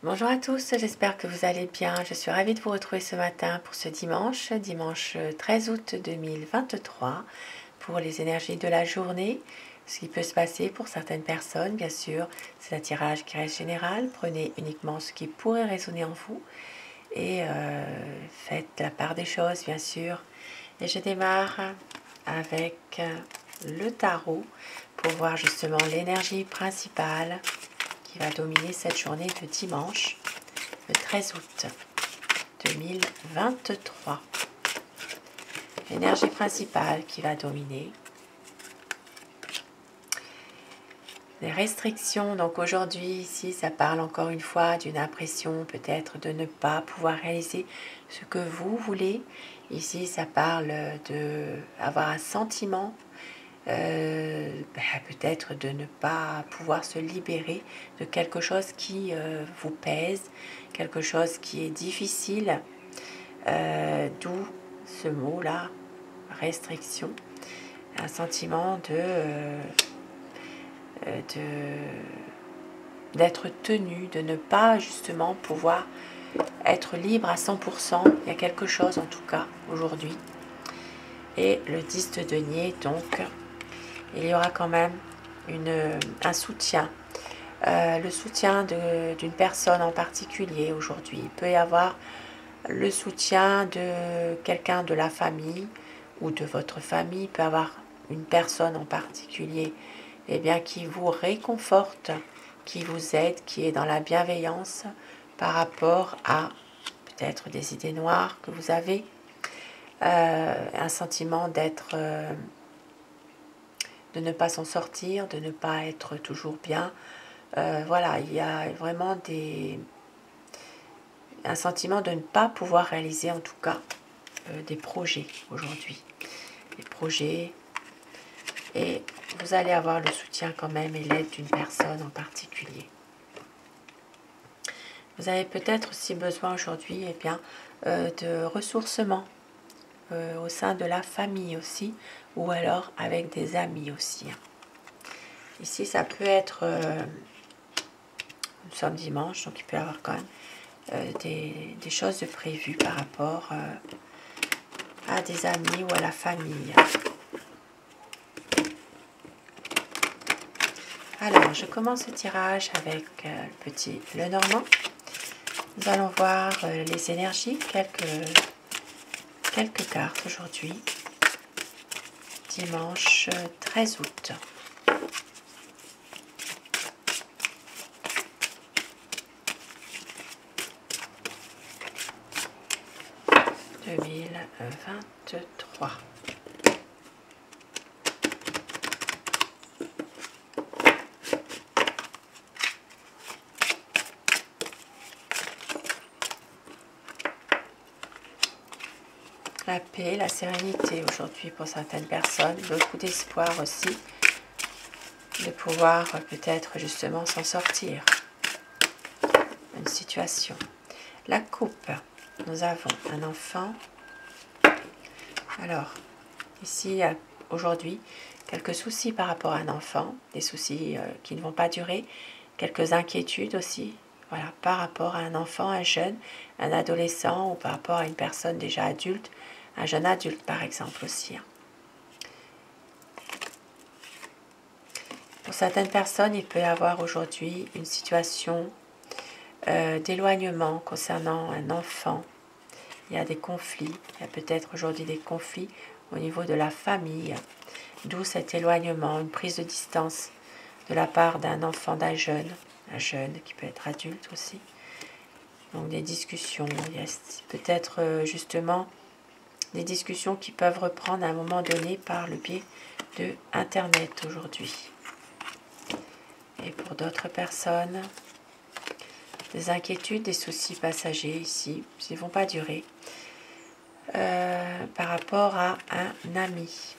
Bonjour à tous, j'espère que vous allez bien. Je suis ravie de vous retrouver ce matin pour ce dimanche 13 août 2023, pour les énergies de la journée. Ce qui peut se passer pour certaines personnes, bien sûr, c'est un tirage qui reste général. Prenez uniquement ce qui pourrait résonner en vous et faites la part des choses, bien sûr. Et je démarre avec le tarot pour voir justement l'énergie principale qui va dominer cette journée de dimanche, le 13 août 2023. L'énergie principale qui va dominer. Les restrictions, donc aujourd'hui, ici, ça parle encore une fois d'une impression peut-être de ne pas pouvoir réaliser ce que vous voulez. Ici, ça parle d'avoir un sentiment peut-être de ne pas pouvoir se libérer de quelque chose qui vous pèse, quelque chose qui est difficile, d'où ce mot-là, restriction, un sentiment d'être tenu, de ne pas justement pouvoir être libre à 100%. Il y a quelque chose en tout cas aujourd'hui. Et le 10 de denier, donc, il y aura quand même un soutien. Le soutien d'une personne en particulier aujourd'hui. Il peut y avoir le soutien de quelqu'un de la famille ou de votre famille. Il peut y avoir une personne en particulier qui vous réconforte, qui vous aide, qui est dans la bienveillance par rapport à peut-être des idées noires que vous avez. Un sentiment de ne pas s'en sortir, de ne pas être toujours bien. Voilà, il y a vraiment un sentiment de ne pas pouvoir réaliser en tout cas des projets aujourd'hui. Des projets, et vous allez avoir le soutien quand même et l'aide d'une personne en particulier. Vous avez peut-être aussi besoin aujourd'hui de ressourcement au sein de la famille aussi, ou alors avec des amis aussi. Ici, ça peut être, nous sommes dimanche, donc il peut y avoir quand même des choses de prévues par rapport à des amis ou à la famille. Alors, je commence le tirage avec le petit Lenormand. Nous allons voir les énergies, quelques cartes aujourd'hui, dimanche 13 août. « 2023 ». La paix, la sérénité aujourd'hui pour certaines personnes, beaucoup d'espoir aussi de pouvoir peut-être justement s'en sortir d'une situation. La coupe, nous avons un enfant. Alors, ici, aujourd'hui, quelques soucis par rapport à un enfant, des soucis qui ne vont pas durer, quelques inquiétudes aussi, voilà, par rapport à un enfant, un jeune, un adolescent ou par rapport à une personne déjà adulte, un jeune adulte par exemple aussi. Pour certaines personnes, il peut y avoir aujourd'hui une situation d'éloignement concernant un enfant. Il y a des conflits, il y a peut-être aujourd'hui des conflits au niveau de la famille, d'où cet éloignement, une prise de distance de la part d'un enfant, d'un jeune, un jeune qui peut être adulte aussi. Donc des discussions, il y a peut-être justement des discussions qui peuvent reprendre à un moment donné par le biais de Internet aujourd'hui. Et pour d'autres personnes, des inquiétudes, des soucis passagers ici, ils ne vont pas durer, par rapport à un ami.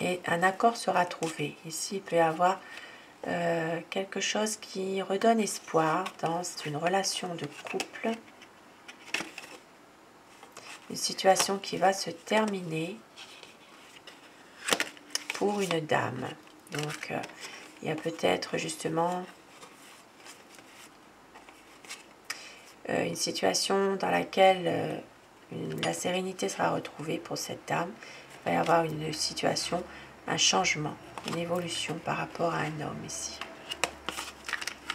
Et un accord sera trouvé. Ici, il peut y avoir quelque chose qui redonne espoir dans une relation de couple. Une situation qui va se terminer pour une dame. Donc, il y a peut-être justement une situation dans laquelle la sérénité sera retrouvée pour cette dame. Il va y avoir une situation, un changement, une évolution par rapport à un homme ici.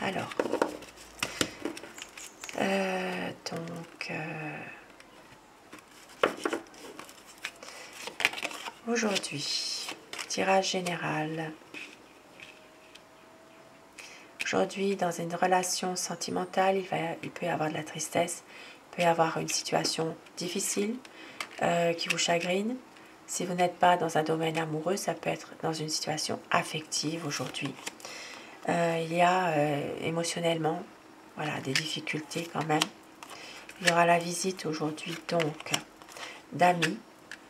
Alors, aujourd'hui, tirage général. Aujourd'hui, dans une relation sentimentale, il peut y avoir de la tristesse, il peut y avoir une situation difficile qui vous chagrine. Si vous n'êtes pas dans un domaine amoureux, ça peut être dans une situation affective aujourd'hui. Il y a émotionnellement, voilà, des difficultés quand même. Il y aura la visite aujourd'hui donc d'amis.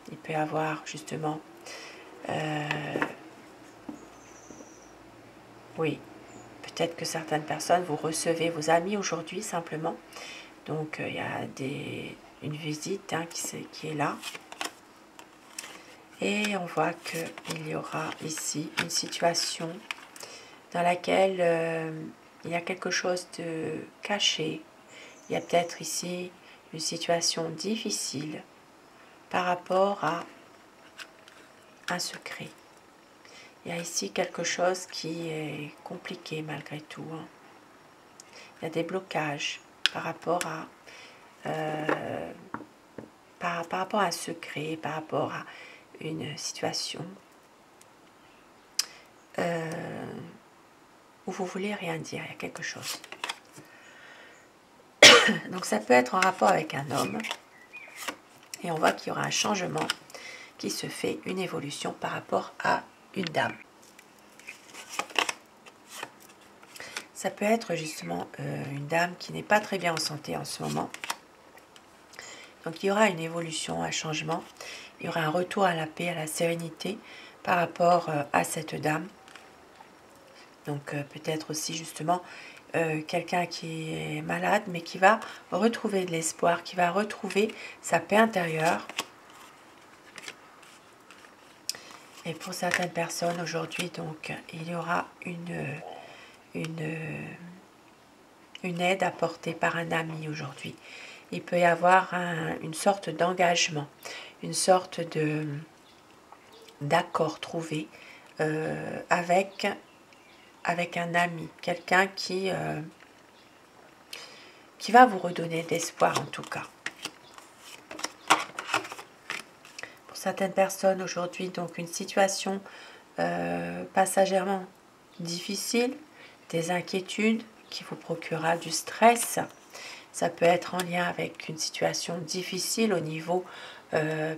Il peut y avoir justement, oui, peut-être que certaines personnes, vous recevez vos amis aujourd'hui simplement. Donc il y a une visite qui est là. Et on voit qu'il y aura ici une situation dans laquelle il y a quelque chose de caché. Il y a peut-être ici une situation difficile par rapport à un secret. Il y a ici quelque chose qui est compliqué malgré tout. Il y a des blocages par rapport à par rapport à un secret, par rapport à une situation où vous voulez rien dire, il y a quelque chose. Donc ça peut être en rapport avec un homme, et on voit qu'il y aura un changement qui se fait, une évolution par rapport à une dame. Ça peut être justement une dame qui n'est pas très bien en santé en ce moment. Donc il y aura une évolution, un changement, il y aura un retour à la paix, à la sérénité par rapport à cette dame. Donc peut-être aussi justement quelqu'un qui est malade, mais qui va retrouver de l'espoir, qui va retrouver sa paix intérieure. Et pour certaines personnes aujourd'hui, donc, il y aura une aide apportée par un ami aujourd'hui. Il peut y avoir une sorte d'engagement, une sorte d'accord trouvé avec un ami, quelqu'un qui va vous redonner de l'espoir en tout cas. Pour certaines personnes aujourd'hui, donc une situation passagèrement difficile, des inquiétudes qui vous procurera du stress. Ça peut être en lien avec une situation difficile au niveau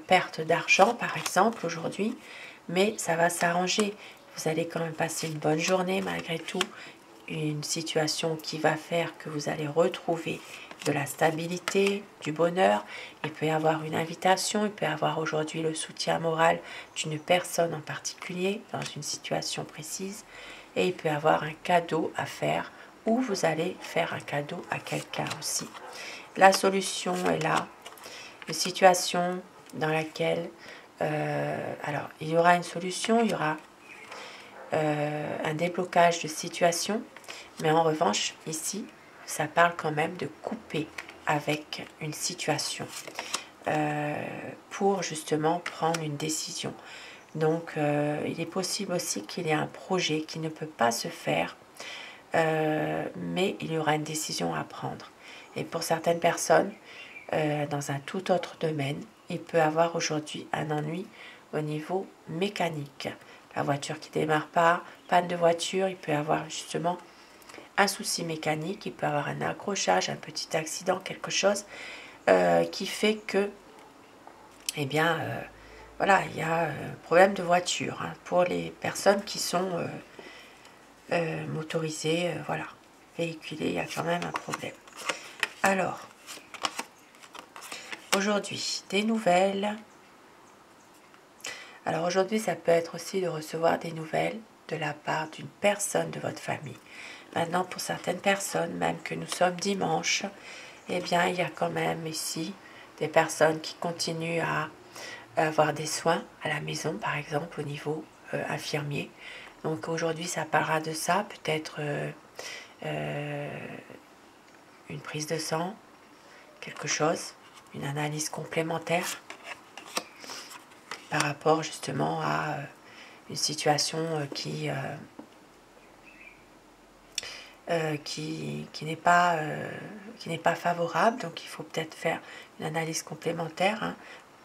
perte d'argent par exemple aujourd'hui, mais ça va s'arranger. Vous allez quand même passer une bonne journée malgré tout, une situation qui va faire que vous allez retrouver de la stabilité, du bonheur. Il peut y avoir une invitation, il peut y avoir aujourd'hui le soutien moral d'une personne en particulier dans une situation précise, et il peut y avoir un cadeau à faire ou vous allez faire un cadeau à quelqu'un aussi. La solution est là, une situation dans laquelle alors il y aura une solution, il y aura un déblocage de situation, mais en revanche ici ça parle quand même de couper avec une situation pour justement prendre une décision. Donc il est possible aussi qu'il y ait un projet qui ne peut pas se faire, mais il y aura une décision à prendre. Et pour certaines personnes, dans un tout autre domaine, il peut avoir aujourd'hui un ennui au niveau mécanique. La voiture qui ne démarre pas, panne de voiture, il peut y avoir justement un souci mécanique, il peut y avoir un accrochage, un petit accident, quelque chose qui fait que, eh bien, voilà, il y a un problème de voiture pour les personnes qui sont motorisées, voilà, véhiculées, il y a quand même un problème. Alors, aujourd'hui, des nouvelles. Alors aujourd'hui, ça peut être aussi de recevoir des nouvelles de la part d'une personne de votre famille. Maintenant, pour certaines personnes, même que nous sommes dimanche, eh bien, il y a quand même ici des personnes qui continuent à avoir des soins à la maison, par exemple, au niveau infirmier. Donc aujourd'hui, ça parlera de ça, peut-être une prise de sang, quelque chose, une analyse complémentaire par rapport justement à une situation qui n'est pas favorable. Donc il faut peut-être faire une analyse complémentaire, hein,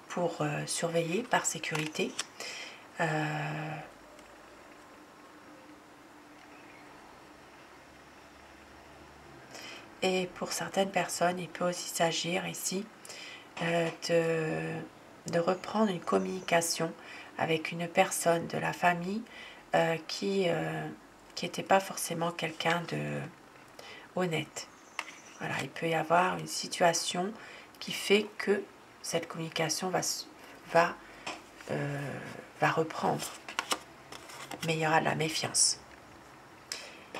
pour surveiller par sécurité. Et pour certaines personnes, il peut aussi s'agir ici de reprendre une communication avec une personne de la famille qui n'était pas forcément quelqu'un de honnête. Voilà, il peut y avoir une situation qui fait que cette communication va reprendre. Mais il y aura de la méfiance.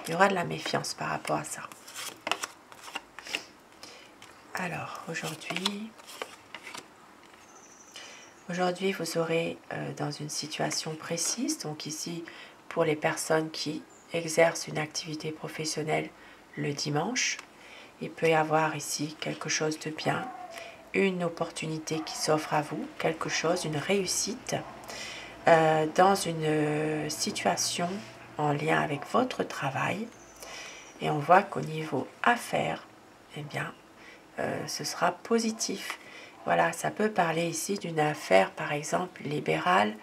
Il y aura de la méfiance par rapport à ça. Alors, aujourd'hui, vous aurez dans une situation précise, donc ici, pour les personnes qui exercent une activité professionnelle le dimanche, il peut y avoir ici quelque chose de bien, une opportunité qui s'offre à vous, quelque chose, une réussite dans une situation en lien avec votre travail. Et on voit qu'au niveau affaires, eh bien, ce sera positif. Voilà, ça peut parler ici d'une affaire, par exemple, libérale.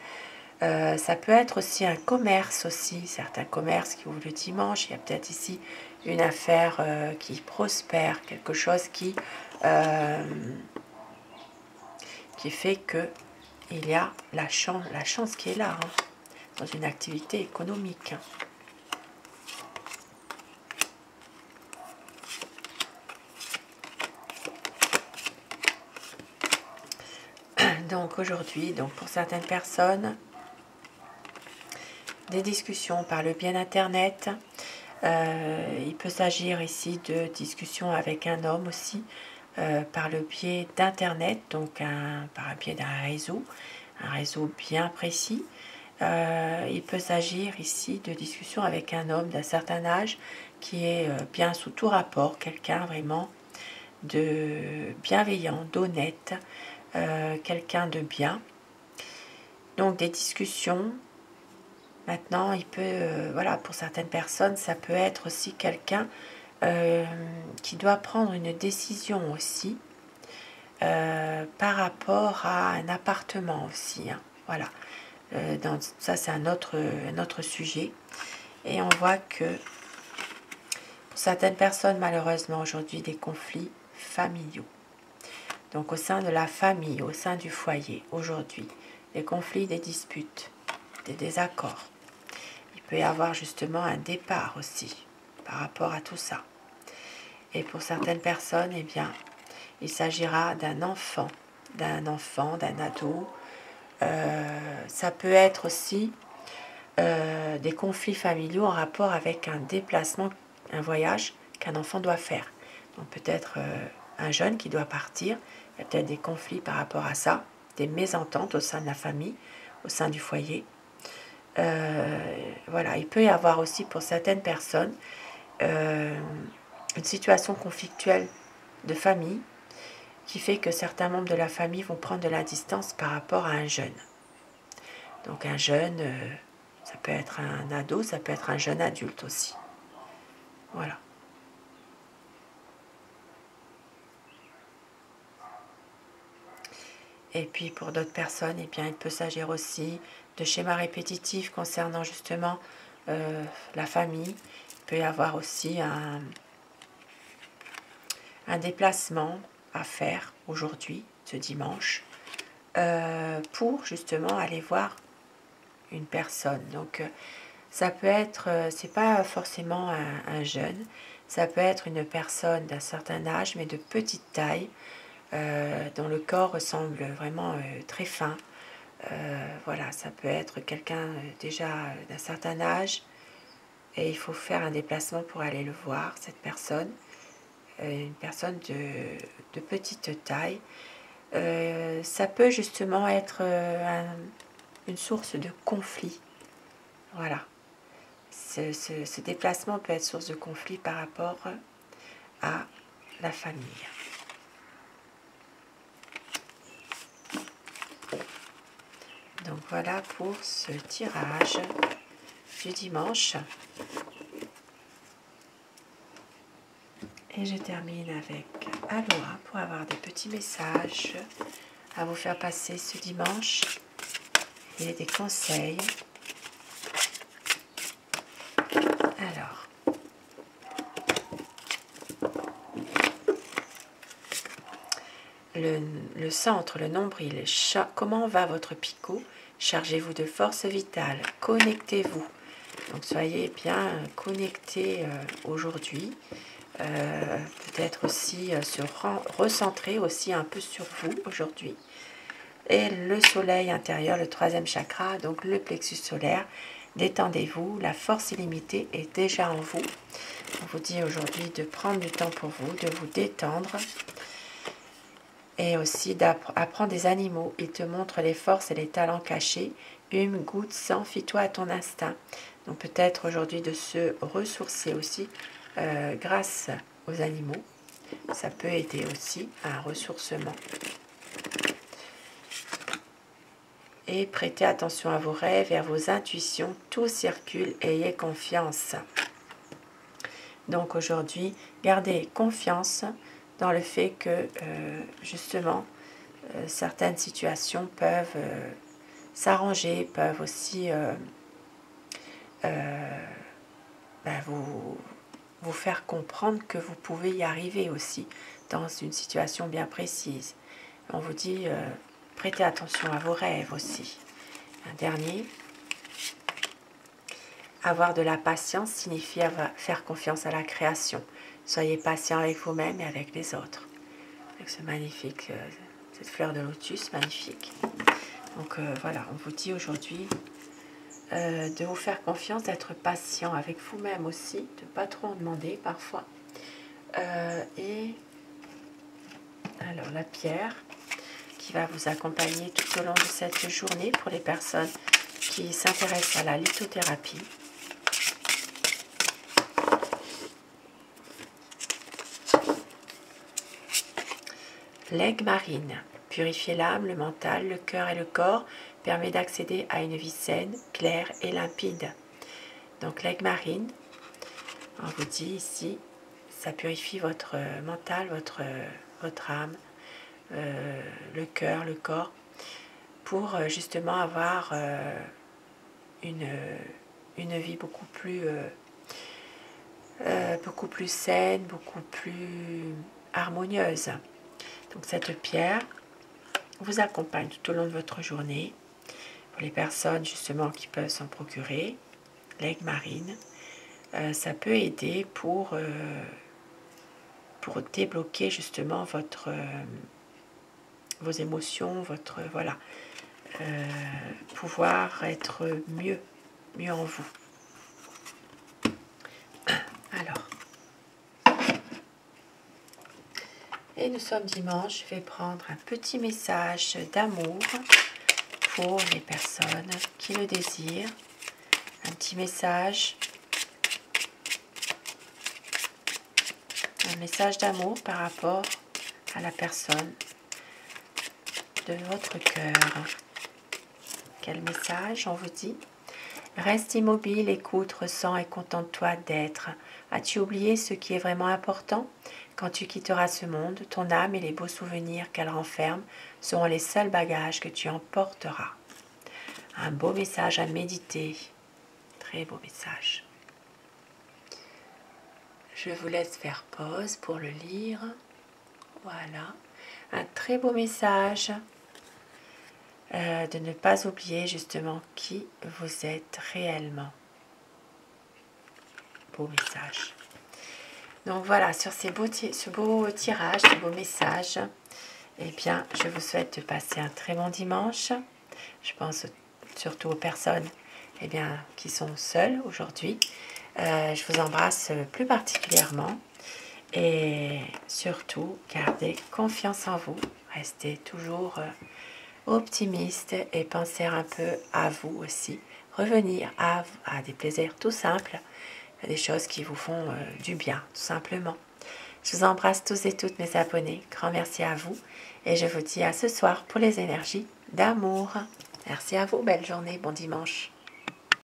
Ça peut être aussi un commerce aussi, certains commerces qui ouvrent le dimanche. Il y a peut-être ici une affaire qui prospère, quelque chose qui fait que il y a la chance qui est là, hein, dans une activité économique. Donc aujourd'hui, pour certaines personnes, des discussions par le biais d'Internet. Il peut s'agir ici de discussions avec un homme aussi, par le biais d'Internet, donc par le biais d'un réseau bien précis. Il peut s'agir ici de discussions avec un homme d'un certain âge qui est bien sous tout rapport, quelqu'un vraiment de bienveillant, d'honnête, quelqu'un de bien. Donc des discussions. Maintenant, il peut, voilà, pour certaines personnes, ça peut être aussi quelqu'un qui doit prendre une décision aussi par rapport à un appartement aussi, hein. Voilà. Ça, c'est un autre sujet. Et on voit que pour certaines personnes, malheureusement, aujourd'hui, des conflits familiaux. Donc, au sein de la famille, au sein du foyer, aujourd'hui, des conflits, des disputes, des désaccords. Il peut y avoir justement un départ aussi par rapport à tout ça. Et pour certaines personnes, eh bien, il s'agira d'un enfant, d'un ado. Ça peut être aussi des conflits familiaux en rapport avec un déplacement, un voyage qu'un enfant doit faire. Donc peut-être un jeune qui doit partir, il y a peut-être des conflits par rapport à ça, des mésententes au sein de la famille, au sein du foyer. Voilà, il peut y avoir aussi pour certaines personnes une situation conflictuelle de famille qui fait que certains membres de la famille vont prendre de la distance par rapport à un jeune. Donc un jeune, ça peut être un ado, ça peut être un jeune adulte aussi. Voilà. Et puis pour d'autres personnes, eh bien, il peut s'agir aussi de schémas répétitifs concernant justement la famille. Il peut y avoir aussi un déplacement à faire aujourd'hui, ce dimanche, pour justement aller voir une personne. Donc ça peut être, c'est pas forcément un jeune, ça peut être une personne d'un certain âge, mais de petite taille, dont le corps ressemble vraiment très fin. Voilà, ça peut être quelqu'un déjà d'un certain âge, et il faut faire un déplacement pour aller le voir, cette personne. Une personne de petite taille. Ça peut justement être une source de conflit. Voilà. Ce déplacement peut être source de conflit par rapport à la famille. voilà pour ce tirage du dimanche. Et je termine avec Aloha pour avoir des petits messages à vous faire passer ce dimanche et des conseils. Alors, le centre, le nombril, comment va votre picot? Chargez-vous de force vitale, connectez-vous. Donc soyez bien connectés aujourd'hui. Peut-être aussi se recentrer aussi un peu sur vous aujourd'hui. Et le soleil intérieur, le troisième chakra, donc le plexus solaire, détendez-vous, la force illimitée est déjà en vous. On vous dit aujourd'hui de prendre du temps pour vous, de vous détendre et aussi d'apprendre des animaux. Ils te montrent les forces et les talents cachés. Hume, goûte, sens, fie-toi à ton instinct. Donc peut-être aujourd'hui de se ressourcer aussi grâce aux animaux. Ça peut aider aussi à un ressourcement. Et prêtez attention à vos rêves et à vos intuitions. Tout circule, ayez confiance. Donc aujourd'hui, gardez confiance dans le fait que justement certaines situations peuvent s'arranger, peuvent aussi vous faire comprendre que vous pouvez y arriver aussi dans une situation bien précise. On vous dit prêtez attention à vos rêves aussi. Un dernier. Avoir de la patience signifie faire confiance à la création. Soyez patient avec vous-même et avec les autres. Avec ce magnifique, cette fleur de lotus magnifique. Donc voilà, on vous dit aujourd'hui de vous faire confiance, d'être patient avec vous-même aussi, de ne pas trop en demander parfois. Et alors la pierre qui va vous accompagner tout au long de cette journée pour les personnes qui s'intéressent à la lithothérapie. L'aigle marine, purifier l'âme, le mental, le cœur et le corps, permet d'accéder à une vie saine, claire et limpide. Donc l'aigle marine, on vous dit ici, ça purifie votre mental, votre âme, le cœur, le corps, pour justement avoir une vie beaucoup plus saine, beaucoup plus harmonieuse. Donc cette pierre vous accompagne tout au long de votre journée. Pour les personnes justement qui peuvent s'en procurer, l'aigle marine, ça peut aider pour débloquer justement vos émotions, pouvoir être mieux en vous. Alors, et nous sommes dimanche, je vais prendre un petit message d'amour pour les personnes qui le désirent. Un petit message d'amour par rapport à la personne de votre cœur. Quel message on vous dit? Reste immobile, écoute, ressens et contente-toi d'être. As-tu oublié ce qui est vraiment important? Quand tu quitteras ce monde, ton âme et les beaux souvenirs qu'elle renferme seront les seuls bagages que tu emporteras. Un beau message à méditer. Très beau message. Je vous laisse faire pause pour le lire. Voilà. Un très beau message. De ne pas oublier justement qui vous êtes réellement. Beau message. Donc voilà, sur ce beau tirage, ce beau message, eh bien, je vous souhaite de passer un très bon dimanche. Je pense surtout aux personnes qui sont seules aujourd'hui. Je vous embrasse plus particulièrement et surtout, gardez confiance en vous. Restez toujours optimiste et pensez un peu à vous aussi. Revenir à des plaisirs tout simples, à des choses qui vous font du bien, tout simplement. Je vous embrasse tous et toutes mes abonnés. Grand merci à vous et je vous dis à ce soir pour les énergies d'amour. Merci à vous, belle journée, bon dimanche.